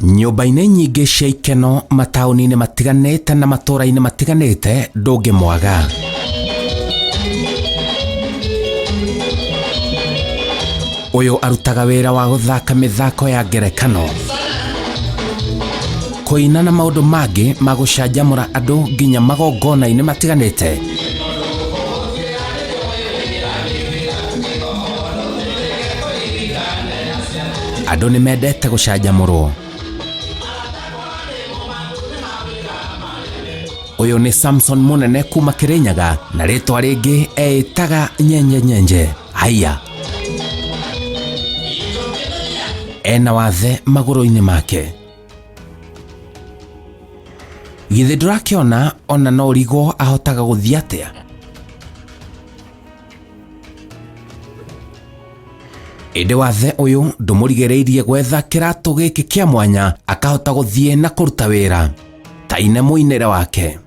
Nyumba-inĩ nyingĩ cia ikeno mataũni-inĩ matiganĩte na matũũra-inĩ matiganĩte ndũngĩmwaga. Ũyũ arutaga wĩra wa gũthaka mĩthako ya ngerekano, kũina na maũndũ mangĩ ma gũcanjamũra andũ nginya magongona-inĩ matiganĩte. Andũ nĩ mendete gũcanjamũrwo. Ũyũ nĩ Samson Mũnene kuma Kĩrĩnyaga na rĩtwa rĩngĩ eĩtaga Nyenje. Haya, ena wathe magũrũ-inĩ make. Githĩ ndũrakĩona ona no ũrigwo ahotaga gũthiĩ atĩa? Ĩndĩ wathe ũyũ ndũmũrigĩrĩirie gwetha kĩratũ gĩkĩ kĩa mwanya akahota gũthiĩ na kũruta wĩra ta ine mũinĩre wake.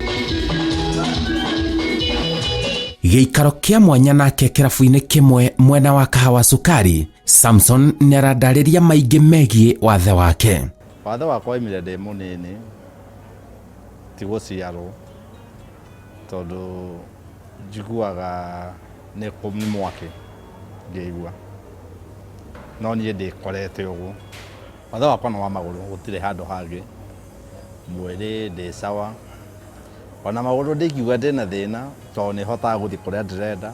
Gĩikaro kĩa mwanya nake kĩrabu-inĩ kĩmwe mwena wa Kahawa Sukari, Samson nĩ arandarĩria maingĩ megiĩ wathe wake. Wathe wakwa waumire ndĩ mũnini, ti gũciarwo, tondũ njiguaga nĩ mwake ngĩigua, no niĩ ndĩkorete ũguo. Wathe wakwa nĩ wa magũrũ, gũtirĩ handũ hangĩ. Mwĩrĩ ndĩ sawa, ona magũrũ ndĩkiuga ndĩna thĩna, tondũ nĩ hotaga gũthiĩ kũrĩa ndĩrenda,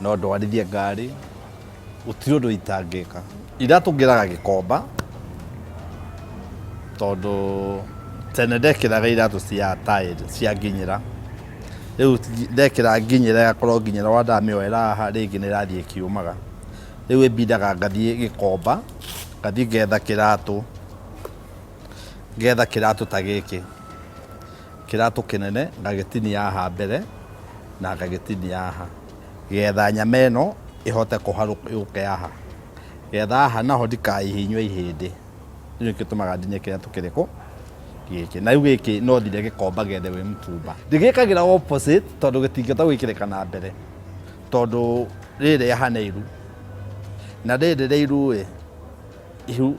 no ndwarithie ngari, gũtirĩ ũndũ itangĩka. Iratũ ngĩraga Gĩkomba, tondũ tene ndekĩraga iratũ cia taĩri cia nginyĩra. Rĩu ndekĩra nginyĩra ĩgakorwo nginyĩra wa ndamĩoera haha rĩngĩ nĩ ĩrathiĩ ĩkiumaga. Rĩu ĩmbindaga ngathiĩ Gĩkomba, ngathiĩ ngetha kĩratũ ta gĩkĩ. Kĩratũ kĩnene ngagĩtinia haha mbere na ngagĩtinia haha, getha nyama ĩno ĩhote kũharũka yũke haha, getha haha naho ndikaihinywe ihĩndĩ. Nĩkĩo gĩtũmaga ndinye kĩratũ kĩrĩkũ gĩkĩ. Na rĩu gĩkĩ no thire Gĩkomba gethe wĩ mũtumba. Ndĩgĩkagĩra opposite tondũ gĩtingĩhota gwĩkĩrĩka na mbere, tondũ rĩrĩ haha nĩ iru, na rĩrĩ rĩ iru-ĩ, ihu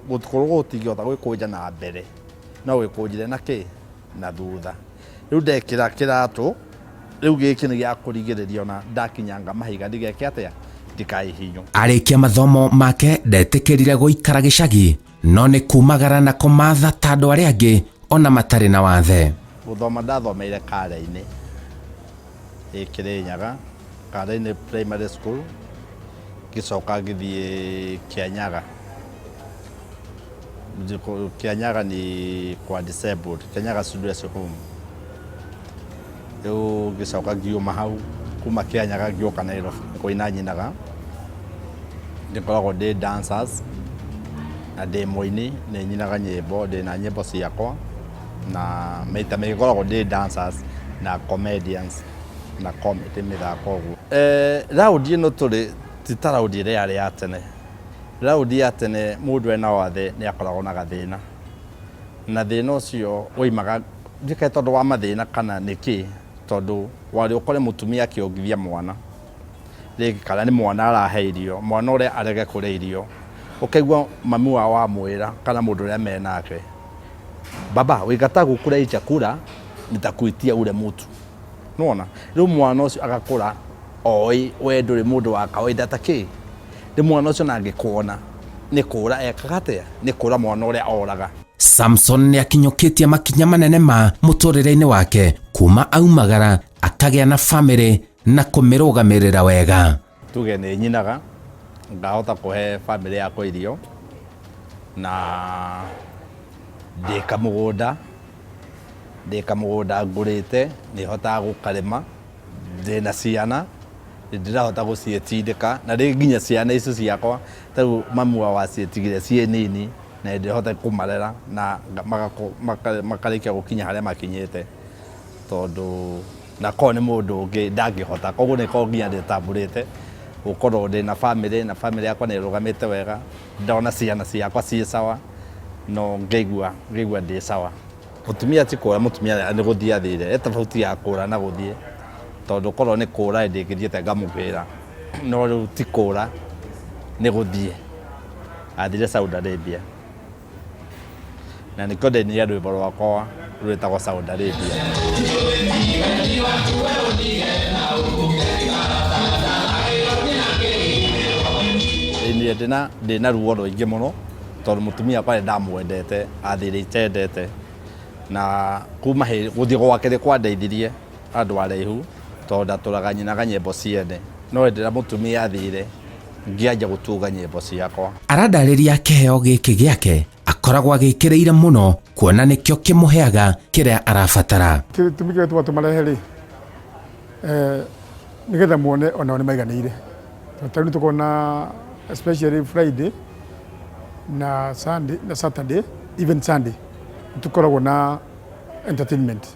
gũtikorwo gũtingĩhota gwĩkũnja na mbere, no gwĩkũnjire na kĩ? Na thutha. Rĩu ndekĩra kĩratũ, rĩu gĩkĩ nĩ gĩa kũrigĩrĩria ona ndakinyanga mahiga ndigeke atĩa? Ndikaihinywo. Arĩkia mathomo make ndetĩkĩrire gũikara gĩcagi, no nĩ kumagara na kũmatha ta andũ arĩa angĩ ona matarĩ na wathe. Gũthoma ndathomeire Kare-inĩ Kĩrĩnyaga, Kare-inĩ Primary School, ngĩcoka ngĩthiĩ Kĩanyaga. Kĩanyaga ni kwa disabled, Kĩanyaga Children's Home. Rĩu ngĩcoka ngiuma hau, kuma Kĩanyaga ngĩũka Nairobi kũina nyinaga. Ngĩkoragwo ndĩ dancers na ndĩ mũini, nĩ nyinaga nyĩmbo, ndĩna nyĩmbo ciakwa, na maita maingĩ ngoragwo ndĩ dancers na comedians na comedy mĩthako ũguo. Raundi ĩno tũrĩ ti ta raundi ĩrĩa yarĩ ya tene. Raundi ya tene mũndũ ena wathe nĩ akoragwo na gathĩna, na thĩna ũcio woimaga ndikae tondũ wa mathĩna kana nĩkĩ, tondũ warĩ ũkore mũtumia akĩongithia mwana, rĩngĩ kana nĩ mwana arahe irio, mwana ũrĩa arege kũrĩa irio, ũkaigua mami wao amwĩra kana mũndũ ũrĩa menake, baba ukikataa kukula hii chakula nitakuitia ule mtu. Unaona? Rĩu mwana ũcio agakũra oi we ndũrĩ mũndũ wa kawaida takĩ. Rĩu mwana ũcio nangĩkuona nĩ kũra ekaga atĩa? Nĩ kũra mwana ũrĩa oraga. Samson nĩ akinyũkĩtie makinya manene ma mũtũrĩre-inĩ wake kuma aumagara akagĩa na famĩlĩ na kũmĩrũgamĩrĩra wega. Tuge nĩ nyinaga, ngahota kũhe famĩlĩ yakwa irio, na ndĩka mũgũnda ngũrĩte, nĩhotaga gũkarĩma, ndĩna ciana, ndĩrahota gũciĩtindĩka, na rĩngĩ nginya ciana icio ciakwa, tarĩu mami wao waciĩtigire ciĩ nini, na ndĩrahota kũmarera na makarĩkia gũkinya harĩa makinyĩte, tondũ na korwo nĩ mũndũ ũngĩ ndangĩhota, koguo nĩkorwo nginya ndĩtambũrĩte gũkorwo ndĩna famĩlĩ, na famĩlĩ yakwa nĩ ĩrũgamĩte wega, ndona ciana ciakwa ciĩ sawa, no ngaigua ndĩ sawa. Mũtumia ti kũra, mũtumia nĩ gũthiĩ athire, ĩtabauti ya kũra na gũthiĩ, tondũ korwo nĩ kũra ndĩngĩthiĩte ngamũgĩra, no rĩu ti kũra nĩ gũthiĩ. Athire Saudi Arabia, na nĩkĩo ndĩinire rwĩmbo rwakwa rwĩtagwo Saudi Arabia. Ndĩna ruo rũingĩ mũno tondũ mũtumia wakwa ndamwendete, athire itendete, na kuma gũthiĩ gwake nĩ kwandeithirie andũ araihu tondũ ndatũraga nyinaga nyĩmbo ciene, no ndĩra mũtumia athire ngĩanjia gũtuga nyĩmbo ciakwa. Arandarĩria kĩheo gĩkĩ gĩake akoragwo agĩkĩrĩire mũno kuona nĩkĩo kĩmũheaga kĩrĩa arabatara. Gĩtũmi kĩrĩa tũmarehe rĩ, nĩgetha muone onao nĩ maiganĩire. Tarĩu nĩ tũkoragwo na especially Friday na Sunday na Saturday, even Sunday tukoragwo na entertainment,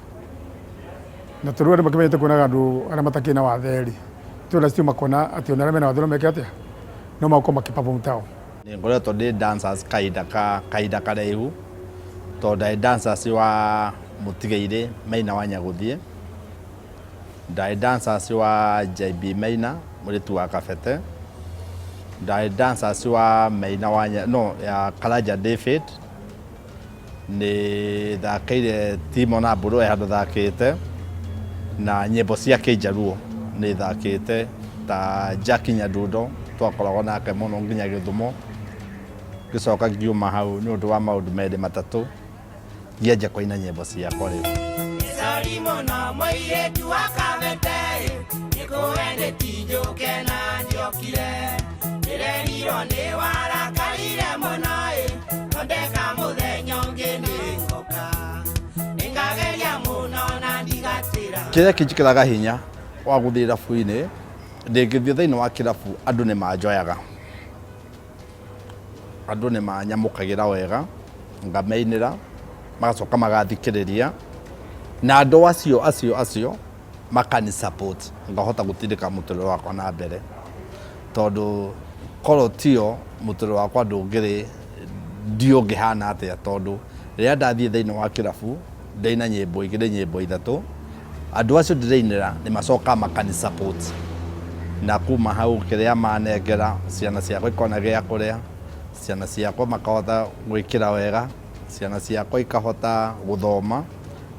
na tũrĩa andũ makĩmenyete kuonaga andũ arĩa matakĩrĩ na wathe rĩ, tũrĩa citu makona atĩ ona arĩa mena wathe no meke atĩa, no makorwo makĩperform tao. Nĩ ngoretwo ndĩ dancers kahinda karaihu tondũ ndarĩ dancers wa Mũtigairĩ Maina wa Nyagũthiĩ, ndarĩ dancers wa JB Maina mũirĩtu wa Kabete, ndarĩ dancers wa Maina wa ya Karanja David, nĩ thakĩire Timo na Mbũrũ handũ thakĩte, na nyĩmbo cia Kĩnjaruo nĩ thakĩte ta Jackie Nyadundo twakoragwo nake mũno nginya Gĩthumo, ngĩcoka ngiuma hau nĩ ũndũ wa maũndũ merĩ matatũ ngĩanjia kũina nyĩmbo ciakwa rĩu. Kĩrĩa kĩnjĩkĩraga hinya wa gũthiĩ irabu-inĩ, ndĩngĩthiĩ thĩinĩ wa kĩrabu andũ nĩ manjoyaga, andũ nĩ manyamũkagĩra wega, ngamainĩra magacoka magathikĩrĩria, na andũ acio makani support, ngahota gũtindĩka mũtũrĩre wakwa na mbere, tondũ korwo tio mũtũrĩre wakwa ndũngĩrĩ ndiũngĩhana atĩa, tondũ rĩrĩa ndathiĩ thĩinĩ wa kĩrabu ndaina nyĩmbo igĩrĩ nyĩmbo ithatũ, andũ acio ndĩrainĩra nĩ macoka makani support, na kuma hau kĩrĩa manengera ciana ciakwa ikona gĩa kũrĩa, ciana ciakwa makahota gwĩkĩra wega, ciana ciakwa ikahota gũthoma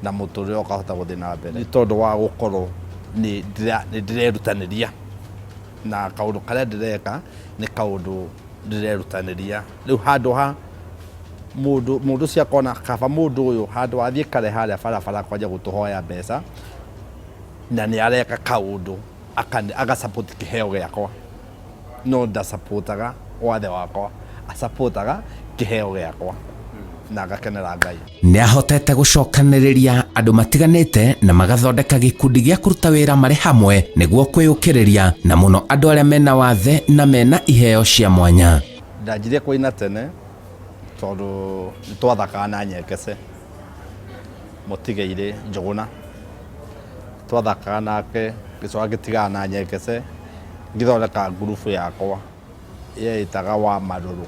na mũtũrĩre ũkahota gũthiĩ na mbere, nĩ tondũ wa gũkorwo nĩ ndĩrerutanĩria na kaũndũ karĩa ndĩreka nĩ kaũndũ ndĩrerutanĩria. Rĩu handũ ha mũndũ ũcio akona kaba mũndũ ũyũ handũ athiĩ kare harĩa barabara kwanja gũtũhoya mbeca na nĩ areka kaũndũ agasupport kĩheo gĩakwa, no ndasupportaga wathe wakwa, asupportaga kĩheo gĩakwa na agakenera Ngai. Nĩ ahotete gũcokanĩrĩria andũ matiganĩte na magathondeka gĩkundi gĩa kũruta wĩra marĩ hamwe nĩguo kwĩyũkĩrĩria, na mũno andũ arĩa mena wathe na mena iheo cia mwanya. Ndanjirie kũina tene tondũ nĩ twathakaga na Nyekece Mũtigairĩ Njũgũna, twathakaga nake gĩcoka gĩtigaga na Nyekece, ngĩthondeka ngurubu yakwa yeĩtaga Wa Marũrũ,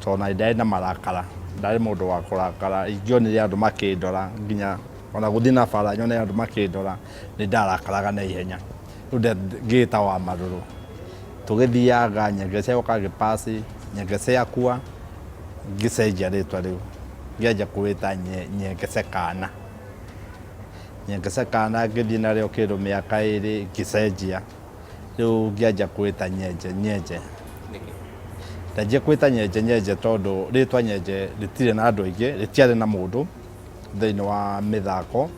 tondũ na ndarĩ na marakara, ndarĩ mũndũ wa kũrakara, ingĩonire andũ makĩndora nginya ona gũthiĩ na bara nyone andũ makĩndora nĩ ndarakaraga na ihenya, rĩu ngĩĩta Wa Marũrũ, tũgĩthiaga Nyekece yoka gĩpasi, Nyekece yakua, ngĩcenjia rĩtwa rĩu ngĩanjia kũwĩta Nyekece Kana, Nyekece Kana ngĩthiĩ narĩo kĩndũ mĩaka ĩrĩ ngĩcenjia, rĩu ngĩanjia kũwĩta Nyenje. Ndanjia kwĩta Nyenje tondũ rĩtwa Nyenje rĩtirĩ na andũ aingĩ, rĩtiarĩ na mũndũ thĩinĩ wa mĩthako,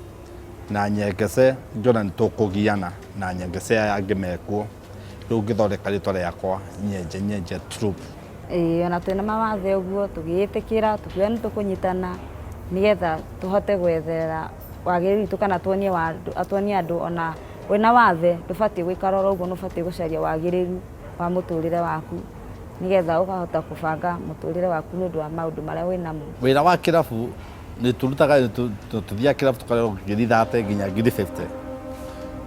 na Nyekece ngĩona nĩ tũkũgiana na Nyekece aya angĩ mekuo, rĩu ngĩthondeka rĩtwa rĩakwa Nyenje Troupe. Ona twĩna mawathe ũguo tũgĩĩtĩkĩra tukiuga nĩ tũkũnyitana nĩgetha tũhote gwetherera wagĩrĩru witũ, kana atuonie andũ ona wĩna wathe ndũbatiĩ gũikara oro ũguo, nĩ ũbatiĩ gũcaria wagĩrĩru wa mũtũrĩre waku nĩgetha ũkahota kũbanga mũtũrĩre waku nĩ ũndũ wa maũndũ marĩa wĩnamo. Wĩra wa kĩrabu nĩ tũrutaga, tũthiaga kĩrabu tũkarerwo ngiri 30 nginya ngiri 50,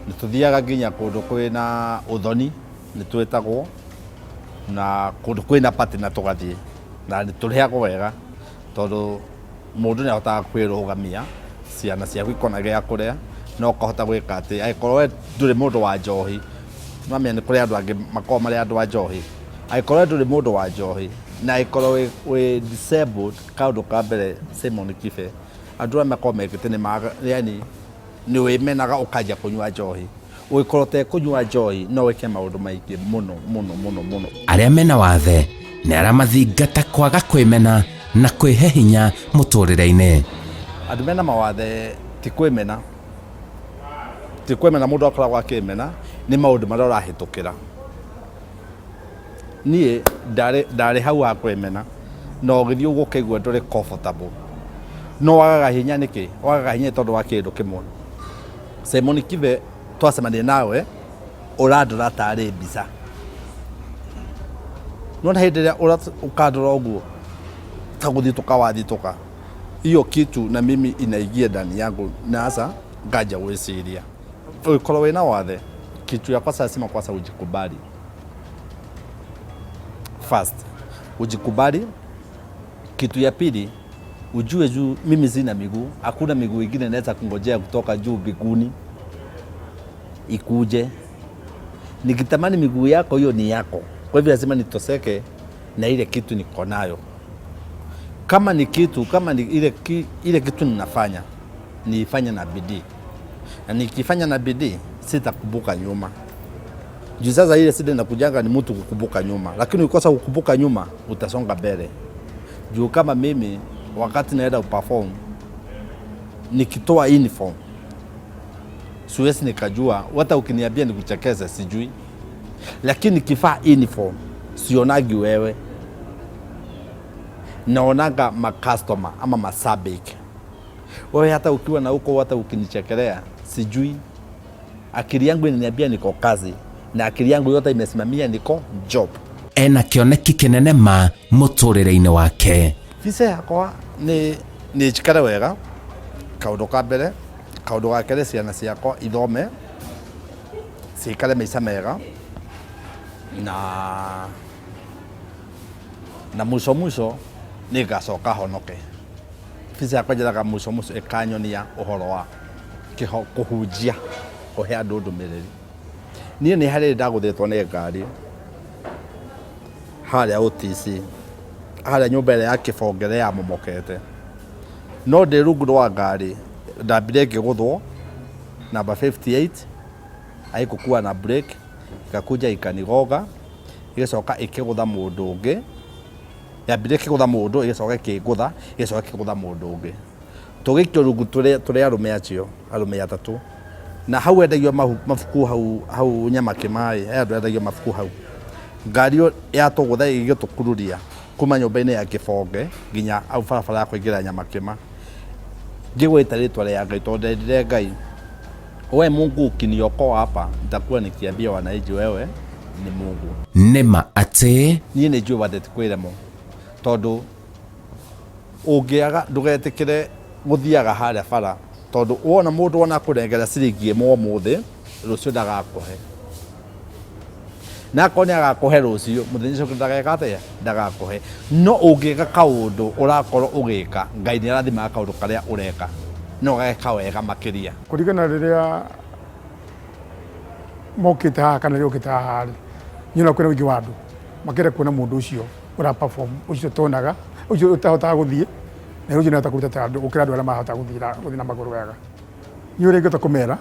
nĩ tũthiaga nginya kũndũ kwĩna ũthoni nĩ twĩtagwo, na kũndũ kwĩna party na tũgathiĩ, na nĩ tũrĩhagwo wega tondũ mũndũ nĩ ahotaga kwĩrũgamia, ciana ciaku ikona gĩa kũrĩa, no ũkahota gwĩka atĩ angĩkorwo we ndũrĩ mũndũ wa njohi, nĩwamenya nĩ kũrĩ andũ angĩ makoragwo marĩ andũ a njohi, angĩkorwo ndũrĩ mũndũ wa njohi na ikorwo we disabled kaundu ka mbere Simon Kibe andu arĩa makorwo mekĩte yani nĩ wĩmenaga ũkanjia kũnyua njohi ũgĩkorwo te kũnyua njohi no wĩke maũndũ maingĩ mũno. Arĩa mena wathe nĩ aramathingata kwaga kwĩmena na kwĩhe hinya mũtũrĩre-inĩ. Andũ mena mawathe ti kwĩmena mũndũ akoragwo akĩmena nĩ maũndũ marĩa ũrahĩtũkĩra. Niĩ ndarĩ hau ha kwĩmena no gĩthiĩ ũguo ũkaigua ndũrĩ comfortable no wagaga hinya nĩkĩ wagaga hinya tondũ wa kĩndũ kĩmwe. Simon Kibe twacemania nawe ũrandora tarĩ mbica no hĩndĩ ĩrĩa ũkandora ũguo ta gũthitũka hiyo kitu na mimi inaingia ndani yangu na sasa ngaja gwĩciria ũkorwo wĩna wathe kitu ya kwanza lazima kwanza ujikubali first ujikubali. Kitu ya pili ujue juu mimi sina miguu, hakuna miguu ingine naweza kungojea kutoka juu mbinguni ikuje. Nikitamani miguu yako hiyo ni yako, kwa hivyo lazima nitoseke na ile kitu niko nayo. Kama ni ile kitu ninafanya niifanye na bidii, na nikifanya na bidii sitakumbuka nyuma. Juu sasa ile sida inakujanga ni mtu kukumbuka nyuma, lakini ukikosa kukumbuka nyuma utasonga mbele. Juu kama mimi wakati naenda perform nikitoa uniform siwezi nikajua, hata ukiniambia nikuchekeze sijui, lakini nikivaa uniform sionagi wewe, naonaga customer ama mashabiki. Wewe hata ukiwa na huko hata ukinichekelea sijui, akili yangu inaniambia niko kazi na akili yangu yote imesimamia niko job. Ena kĩoneki kĩnene ma mũtũrĩre-inĩ wake. Visa yakwa nĩ njikare wega, kaũndũ ka mbere. Kaũndũ ga kerĩ ciana ciakwa ithome cikare maica mega na mwisho nĩ ngacoka honoke. Visa yakwa njĩraga mwisho ĩkanyonia ũhoro wa kũhunjia kũhe andũ ndũmĩrĩri. Niĩ nĩ harĩ ndagũthĩtwo nĩ ngari harĩa OTC harĩa nyũmba ĩrĩa ya kĩbonge ya momokete, no ndĩ rungu rwa ngari ndambire ngĩgũthwo namba 58 haikuwa na brake, ikakuja ikanigoga, igacoka ikigutha mũndũ ũngĩ, yambire ikigutha mũndũ, igacoka ikigutha, igacoka ikigutha mũndũ ũngĩ. Tũgĩikio rungu tũrĩ arũme acio, arũme atatũ, na hau endagio mabuku hau Nyamakĩma andũ endagio mabuku hau. Ngari yatũgũtha igĩtũkururia kuma nyũmba-inĩ ya kĩbonge nginya au barabara ya kũingĩra Nyamakĩma. Ngĩgwĩta rĩtwa rĩa Ngai tondũ ndendire Ngai, we Mungu ukiniokoa hapa nitakuwa nikiambia wananchi wewe ni Mungu. Nĩma atĩ niĩ nĩ njũĩ wathe ti kwĩremwo, tondũ ũngĩaga ndũgetĩkĩre gũthiaga harĩa bara, tondũ wona mũndũ wona kũrengera ciringi ĩmwe ũmũthĩ rũciũ ndagakũhe, na akorwo nĩ agakũhe rũciũ mũthenya ũcio ndageka atĩa ndagakũhe. No ũngĩka kaũndũ ũrakorwo ũgĩka Ngai nĩ arathimaga kaũndũ karĩa ũreka no gageka wega makĩria. Kũringana rĩrĩa mokĩte haha kana rĩrĩa ũkĩte haha rĩ, nyona kwĩna ũingĩ wa andũ makĩenda kuona mũndũ ũcio ũra perform, ũcio tonaga, ũcio ũtahotaga gũthiĩ na ũcio nĩahota kũruta ta andũ gũkĩra andũ arĩa mahota gũthiĩ na magũrũ wega. Niĩ ũrĩa ingĩhota kũmera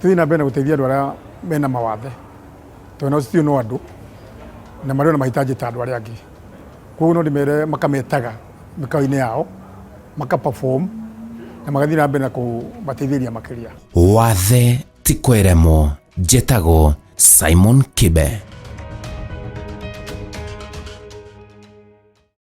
tũthiĩ na mbere na gũteithia andũ arĩa mena mawathe, tondũ nao citirĩ no andũ na marĩ na mahitaji ta andũ arĩa angĩ. Koguo no ndĩmere makametaga mĩkawa-inĩ yao maka perform na magathiĩ na mbere na kũmateithĩrĩria makĩria. Wathe ti kwĩremwo. Njĩtagwo Simon Kibe.